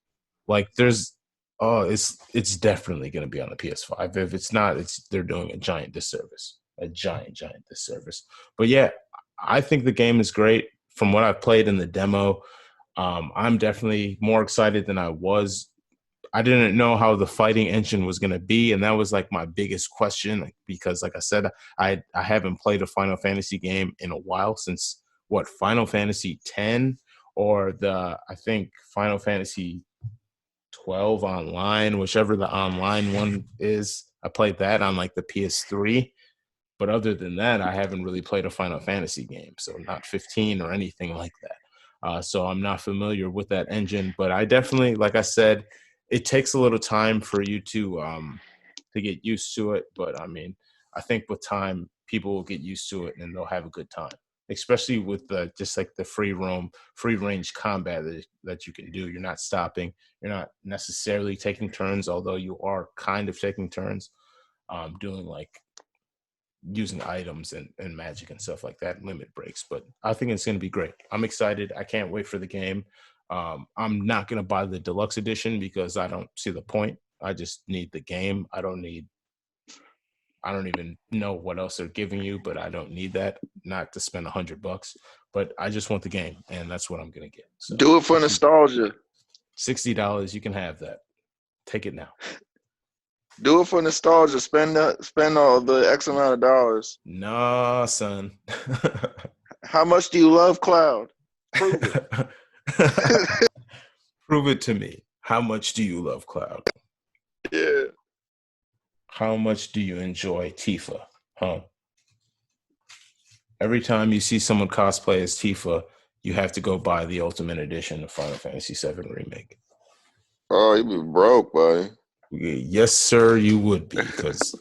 Like there's it's definitely gonna be on the PS5. If it's not, they're doing a giant disservice. A giant disservice. But yeah, I think the game is great. From what I've played in the demo, I'm definitely more excited than I was. I didn't know how the fighting engine was going to be, and that was like my biggest question, like, because like I said, I haven't played a Final Fantasy game in a while, since what, Final Fantasy 10, or the I think Final Fantasy 12 online, whichever the online one is. I played that on like the PS3. But other than that, I haven't really played a Final Fantasy game, so not 15 or anything like that. So I'm not familiar with that engine, but I definitely, like I said, it takes a little time for you to get used to it. But I mean, I think with time, people will get used to it and they'll have a good time, especially with the just like the free roam, free range combat that you can do. You're not stopping. You're not necessarily taking turns, although you are kind of taking turns, doing like using items and magic and stuff like that, limit breaks. But I think it's going to be great. I'm excited. I can't wait for the game. I'm not going to buy the deluxe edition because I don't see the point. I just need the game. I don't even know what else they're giving you, but I don't need that. Not to spend $100, but I just want the game, and that's what I'm going to get. So Do it for nostalgia. $60, you can have that. Take it now. Do it for nostalgia. Spend all the X amount of dollars. Nah, son. How much do you love Cloud? Prove it. Prove it to me. How much do you love Cloud? Yeah. How much do you enjoy Tifa? Huh? Every time you see someone cosplay as Tifa, you have to go buy the Ultimate Edition of Final Fantasy VII Remake. Oh, you be broke, buddy. Yes, sir, you would be, because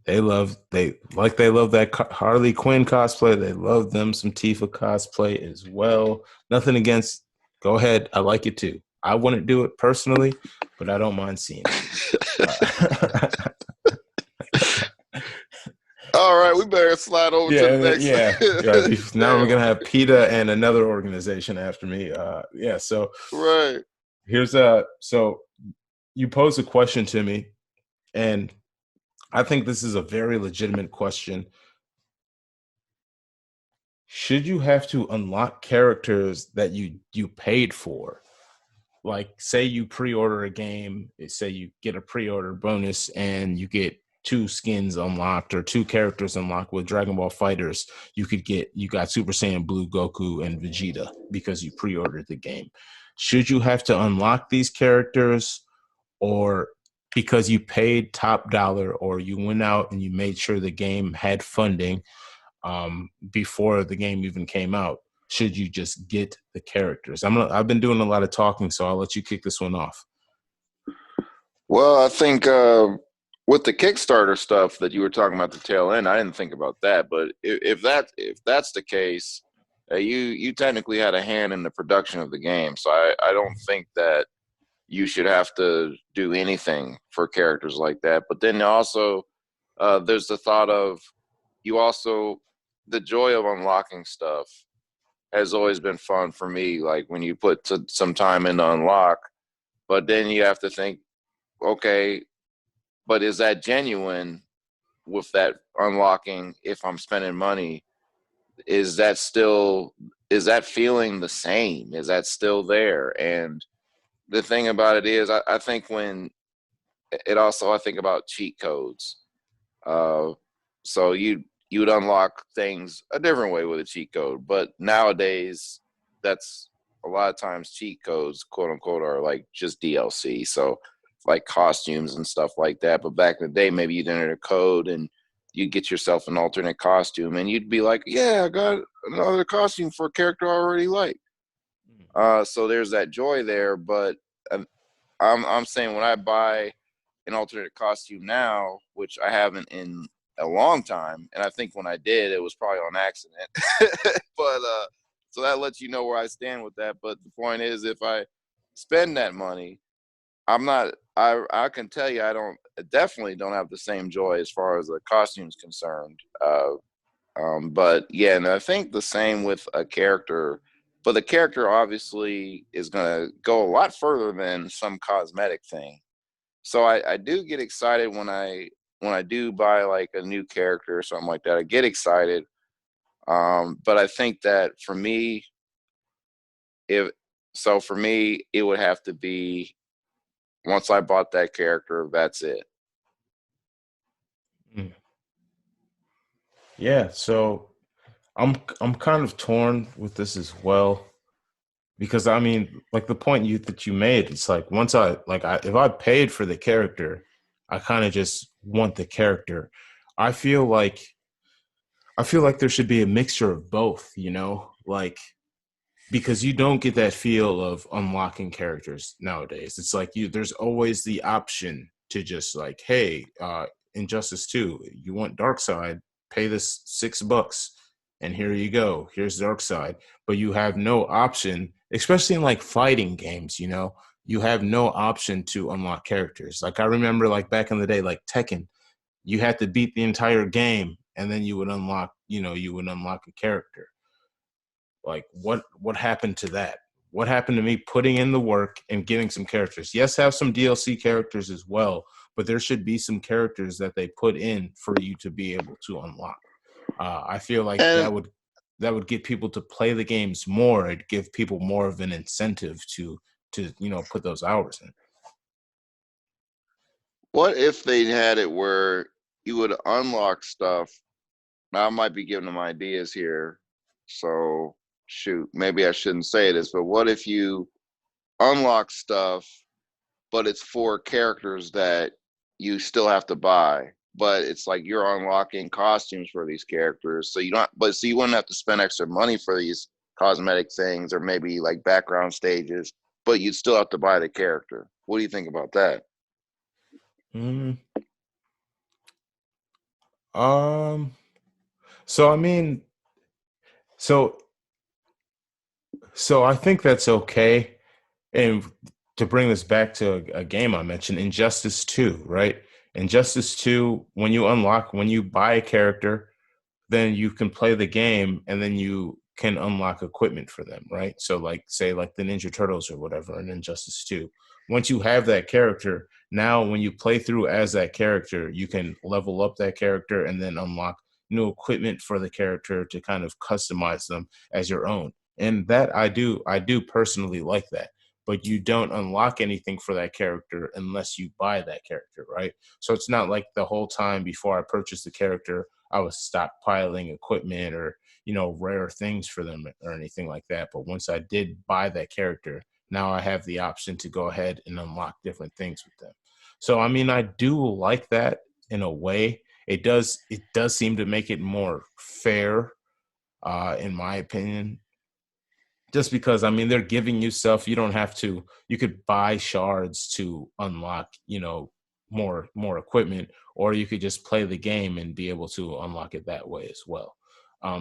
they love that Harley Quinn cosplay. They love them some Tifa cosplay as well. Nothing against. Go ahead. I like it too. I wouldn't do it personally, but I don't mind seeing it. All right, we better slide over to the next. Yeah. Now we're gonna have PETA and another organization after me. So right. Here's so you posed a question to me, and I think this is a very legitimate question. Should you have to unlock characters that you paid for? Like, say you pre-order a game, say you get a pre-order bonus and you get 2 skins unlocked or 2 characters unlocked with Dragon Ball Fighters. You got Super Saiyan Blue Goku and Vegeta because you pre-ordered the game. Should you have to unlock these characters, or because you paid top dollar, or you went out and you made sure the game had funding before the game even came out, should you just get the characters? I've been doing a lot of talking, so I'll let you kick this one off. Well, I think with the Kickstarter stuff that you were talking about the tail end, I didn't think about that. But if that's the case, you technically had a hand in the production of the game. So I don't think that you should have to do anything for characters like that. But then also there's the thought of the joy of unlocking stuff has always been fun for me. Like when you put some time into unlock, but then you have to think, okay, but is that genuine with that unlocking? If I'm spending money, is that feeling the same? Is that still there? And the thing about it is, I think I think about cheat codes. So you would unlock things a different way with a cheat code, but nowadays that's a lot of times cheat codes, quote unquote, are like just DLC. So like costumes and stuff like that. But back in the day, maybe you'd enter a code and you'd get yourself an alternate costume, and you'd be like, "Yeah, I got another costume for a character I already like." So there's that joy there. But I'm saying when I buy an alternate costume now, which I haven't in a long time, and I think when I did, it was probably on accident. But so that lets you know where I stand with that. But the point is, if I spend that money, I'm not. I can tell you, definitely don't have the same joy as far as the costume's concerned. But yeah, and I think the same with a character. But the character obviously is going to go a lot further than some cosmetic thing. So I do get excited when I do buy like a new character or something like that. I get excited. But I think that for me, it would have to be once I bought that character, that's it. Yeah, so I'm kind of torn with this as well, because I mean, like the point that you made, it's like if I paid for the character, I kind of just want the character. I feel like I feel like there should be a mixture of both, you know, like because you don't get that feel of unlocking characters nowadays. It's like there's always the option to just like, hey, Injustice 2, you want Dark Side, pay this $6 and here you go. Here's Dark Side. But you have no option, especially in like fighting games, you know, you have no option to unlock characters. Like I remember like back in the day, like Tekken, you had to beat the entire game and then you would unlock, you would unlock a character. Like what happened to that? What happened to me putting in the work and getting some characters? Yes, have some DLC characters as well, but there should be some characters that they put in for you to be able to unlock. I feel like And that would get people to play the games more. It'd give people more of an incentive to put those hours in. what if they had it where you would unlock stuff? Now I might be giving them ideas here, so shoot, maybe I shouldn't say this, but what if you unlock stuff, but it's for characters that you still have to buy? But it's like you're unlocking costumes for these characters, so you don't. But so you wouldn't have to spend extra money for these cosmetic things or maybe like background stages, but you'd still have to buy the character. What do you think about that? Mm, um. So I mean, so so I think that's okay. And to bring this back to a game I mentioned, Injustice 2, right? Injustice 2, when you buy a character, then you can play the game and then you can unlock equipment for them, right? So like say like the Ninja Turtles or whatever in Injustice 2. Once you have that character, now when you play through as that character, you can level up that character and then unlock new equipment for the character to kind of customize them as your own. And that I do personally like that. But you don't unlock anything for that character unless you buy that character, right? So it's not like the whole time before I purchased the character, I was stockpiling equipment or rare things for them or anything like that. But once I did buy that character, now I have the option to go ahead and unlock different things with them. So I mean, I do like that in a way. It does seem to make it more fair, in my opinion, just because I mean they're giving you stuff you don't have to. You could buy shards to unlock more equipment, or you could just play the game and be able to unlock it that way as well.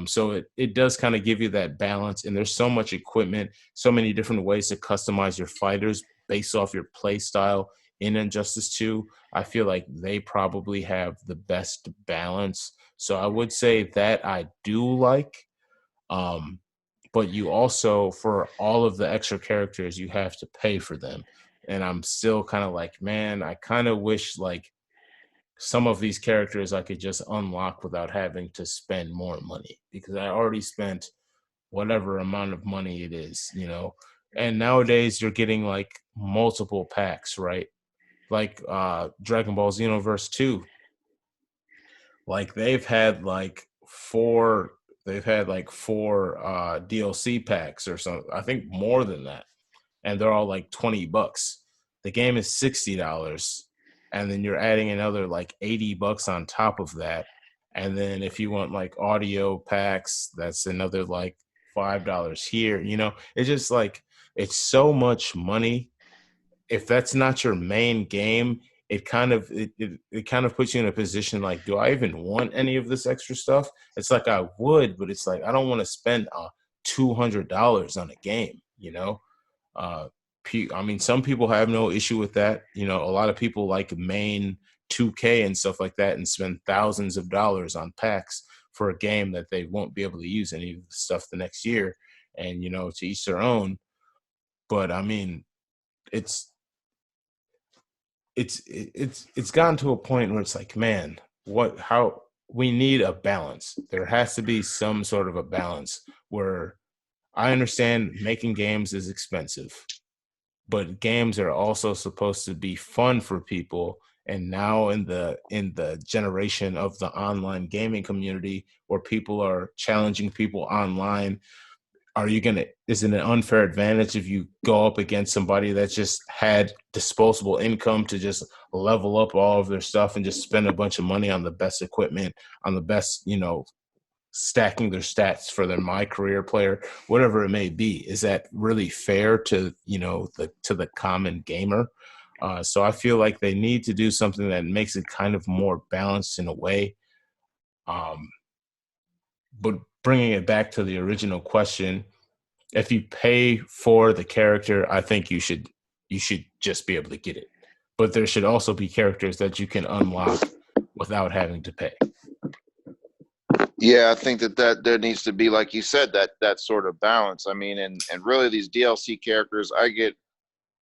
So it does kind of give you that balance, and there's so much equipment, so many different ways to customize your fighters based off your play style in Injustice 2. I feel like they probably have the best balance, so I would say that I do like. um, but you also, for all of the extra characters, you have to pay for them. And I'm still kind of like, man, I kind of wish like some of these characters I could just unlock without having to spend more money, because I already spent whatever amount of money it is. And nowadays you're getting like multiple packs, right? Like Dragon Ball Xenoverse 2, like they've had like four DLC packs or something. I think more than that. And they're all like $20. The game is $60. And then you're adding another like $80 on top of that. And then if you want like audio packs, that's another like $5 here. It's just like it's so much money. If that's not your main game, it kind of puts you in a position like, do I even want any of this extra stuff? It's like I would, but it's like I don't want to spend $200 on a game. uh I mean, some people have no issue with that. A lot of people like main 2K and stuff like that and spend thousands of dollars on packs for a game that they won't be able to use any of the stuff the next year. And to each their own. But I mean, it's it's gotten to a point where it's like, man, how we need a balance. There has to be some sort of a balance where I understand making games is expensive, but games are also supposed to be fun for people. And now in the generation of the online gaming community, where people are challenging people online, is it an unfair advantage if you go up against somebody that just had disposable income to just level up all of their stuff and just spend a bunch of money on the best equipment, on the best, stacking their stats for their my career player, whatever it may be? Is that really fair to, the common gamer? So I feel like they need to do something that makes it kind of more balanced in a way. But bringing it back to the original question, if you pay for the character, I think you should just be able to get it. But there should also be characters that you can unlock without having to pay. Yeah, I think that there needs to be, like you said, that sort of balance. I mean, and really these DLC characters,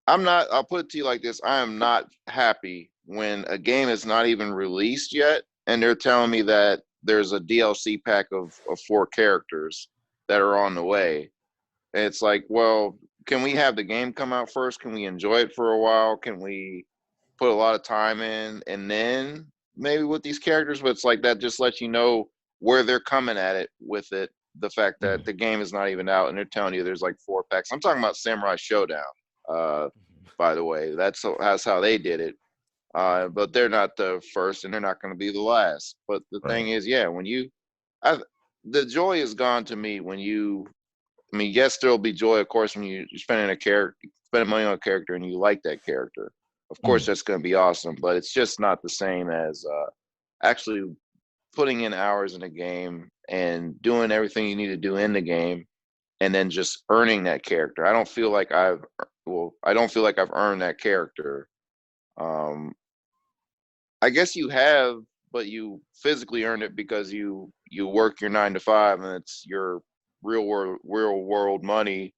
I'm not, I'll put it to you like this. I am not happy when a game is not even released yet and they're telling me that there's a DLC pack of 4 characters that are on the way. And it's like, well, can we have the game come out first? Can we enjoy it for a while? Can we put a lot of time in and then maybe with these characters? But it's like that just lets you know where they're coming at it with it. The fact that the game is not even out and they're telling you there's like 4 packs. I'm talking about Samurai Showdown. Uh, by the way, that's how they did it. But they're not the first and they're not going to be the last. But the Right. thing is, yeah, the joy is gone to me when I mean, yes, there will be joy, of course, when you're spending money on a character and you like that character. Of course, Mm. that's going to be awesome, but it's just not the same as actually putting in hours in a game and doing everything you need to do in the game, and then just earning that character. I don't feel like I've earned that character. Um, I guess you have, but you physically earned it because you work your 9 to 5, and it's your real world money.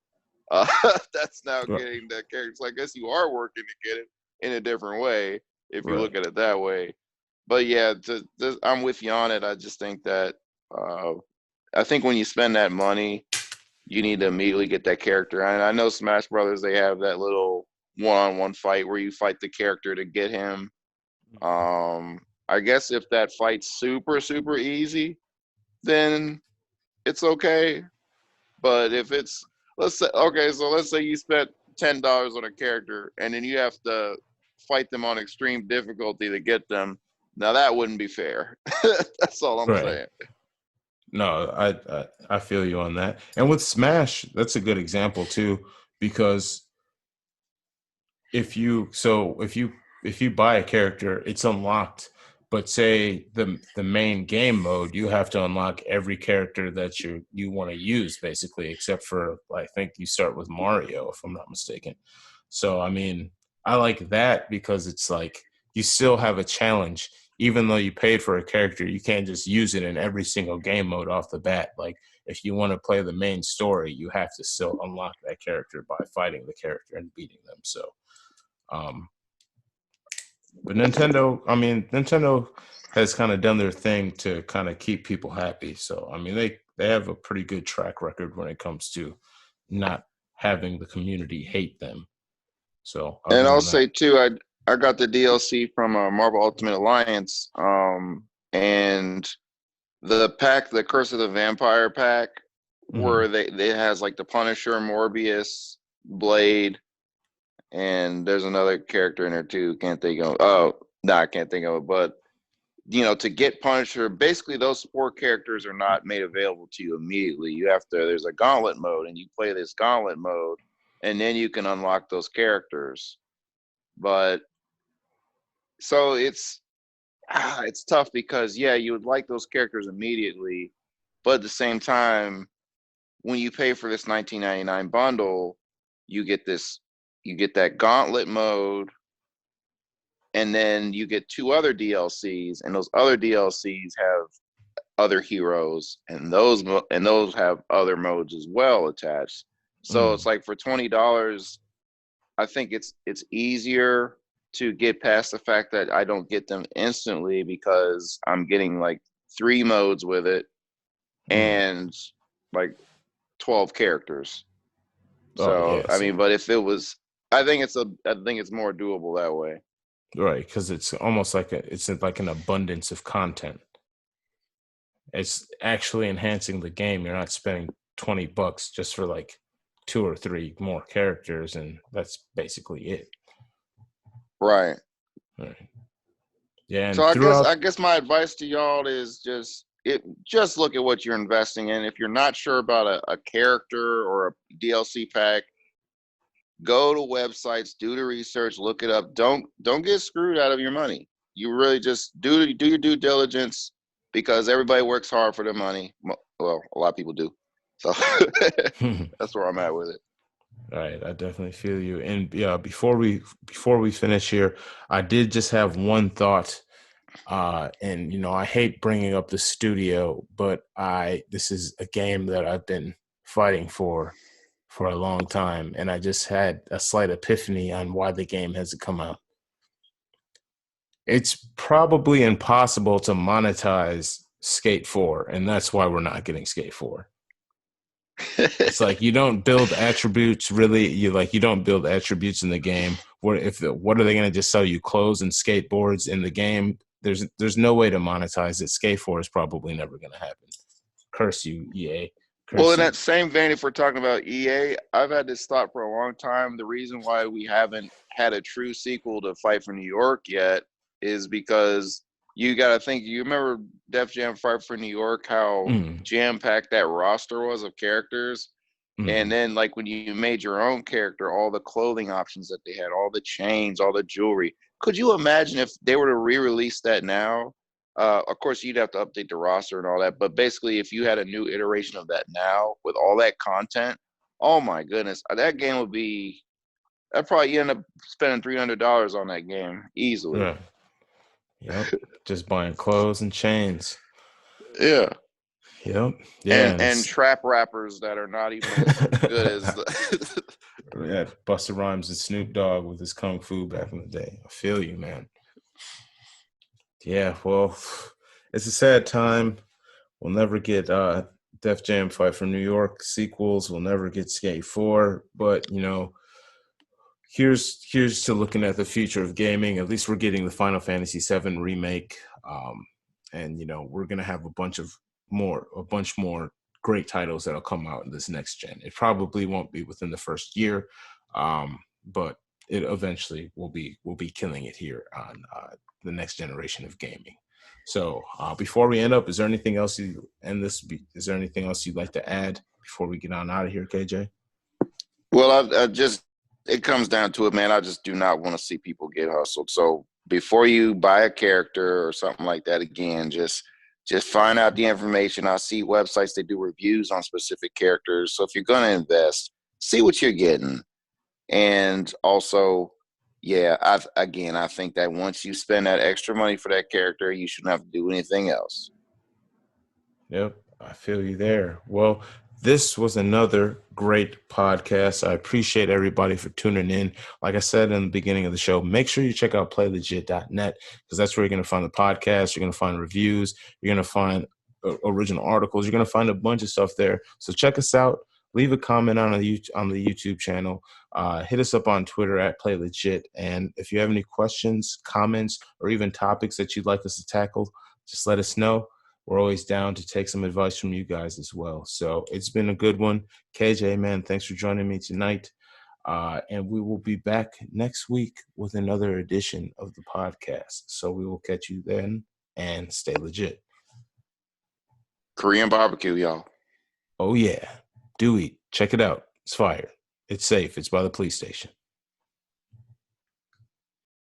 That's now Right. getting that character. So I guess you are working to get it in a different way if you look Right. at it that way. But yeah, I'm with you on it. I just think that uh, I think when you spend that money, you need to immediately get that character. And I know Smash Brothers, they have that little one-on-one fight where you fight the character to get him. I guess if that fight's super super easy, then it's okay. But if it's, let's say, okay, so let's say you spent $10 on a character and then you have to fight them on extreme difficulty to get them. Now that wouldn't be fair. That's all I'm Right. saying. No, I feel you on that. And with Smash, that's a good example too, because if you buy a character, it's unlocked. But say the main game mode, you have to unlock every character that you want to use, basically, except for I think you start with Mario, if I'm not mistaken. So I mean, I like that because it's like you still have a challenge, even though you paid for a character. You can't just use it in every single game mode off the bat. Like if you want to play the main story, you have to still unlock that character by fighting the character and beating them. So um, but Nintendo has kind of done their thing to kind of keep people happy. So, I mean, they have a pretty good track record when it comes to not having the community hate them. So, I'll And give I'll them that. say too, I got the DLC from Marvel Ultimate Alliance, and the pack, the Curse of the Vampire pack, Hmm. where they has like the Punisher, Morbius, Blade, and there's another character in there too. Can't think of. Oh, no, I can't think of it. But to get Punisher, basically those 4 characters are not made available to you immediately. You have to. There's a gauntlet mode, and you play this gauntlet mode, and then you can unlock those characters. But so it's tough because yeah, you would like those characters immediately, but at the same time, when you pay for this 19.99 bundle, you get that gauntlet mode, and then you get 2 other DLCs, and those other DLCs have other heroes, and those have other modes as well attached. So it's Mm. like for $20, I think it's easier to get past the fact that I don't get them instantly because I'm getting like 3 modes with it Mm. and like 12 characters. Oh So yeah, I see, mean, but if it was, I think it's more doable that way. right, because it's almost like it's like an abundance of content. It's actually enhancing the game. You're not spending $20 just for like 2 or 3 more characters, and that's basically it. Right. Right. Yeah, So and throughout, I guess my advice to y'all is just look at what you're investing in. If you're not sure about a character or a DLC pack, go to websites, do the research, look it up. Don't get screwed out of your money. You really just do your due diligence, because everybody works hard for their money. Well, a lot of people do. So that's where I'm at with it. right, I definitely feel you. And yeah, before we finish here, I did just have one thought. And I hate bringing up the studio, but this is a game that I've been fighting for a long time, and I just had a slight epiphany on why the game hasn't come out. It's probably impossible to monetize Skate 4, and that's why we're not getting Skate 4. It's like you don't build attributes really. You don't build attributes in the game. What are they going to just sell you clothes and skateboards in the game? There's no way to monetize it. Skate 4 is probably never going to happen. Curse you, EA. Well, in that same vein, if we're talking about EA, I've had this thought for a long time. The reason why we haven't had a true sequel to Fight for New York yet is because you got to think. You remember Def Jam Fight for New York, how jam-packed that roster was of characters? And then, like, when you made your own character, all the clothing options that they had, all the chains, all the jewelry. Could you imagine if they were to re-release that now? Of course, you'd have to update the roster and all that. But basically, if you had a new iteration of that now with all that content, oh my goodness, that game would be. I'd probably end up spending $300 on that game easily. Yeah. Yep. Just buying clothes and chains. Yeah. Yep. Yeah. And trap rappers that are not even as good as yeah, Busta Rhymes and Snoop Dogg with his kung fu back in the day. I feel you, man. Yeah, well, it's a sad time. We'll never get Def Jam Fight for New York sequels. We'll never get Skate 4. But, here's to looking at the future of gaming. At least we're getting the Final Fantasy VII remake. And, we're going to have a bunch more great titles that'll come out in this next gen. It probably won't be within the first year, but it eventually will be killing it here on the next generation of gaming. So before we end up, is there anything else you'd like to add before we get on out of here, KJ? Well, it comes down to it, man. I just do not want to see people get hustled. So before you buy a character or something like that, again, just find out the information. I see websites that do reviews on specific characters. So if you're going to invest, see what you're getting. And also, yeah, I think that once you spend that extra money for that character, you shouldn't have to do anything else. Yep, I feel you there. Well, this was another great podcast. I appreciate everybody for tuning in. Like I said in the beginning of the show, make sure you check out playlegit.net, because that's where you're going to find the podcast. You're going to find reviews. You're going to find original articles. You're going to find a bunch of stuff there. So check us out. Leave a comment on the YouTube channel. Hit us up on Twitter at PlayLegit. And if you have any questions, comments, or even topics that you'd like us to tackle, just let us know. We're always down to take some advice from you guys as well. So it's been a good one. KJ, man, thanks for joining me tonight. And we will be back next week with another edition of the podcast. So we will catch you then, and stay legit. Korean barbecue, y'all. Oh, yeah. Do eat. Check it out. It's fire. It's safe. It's by the police station.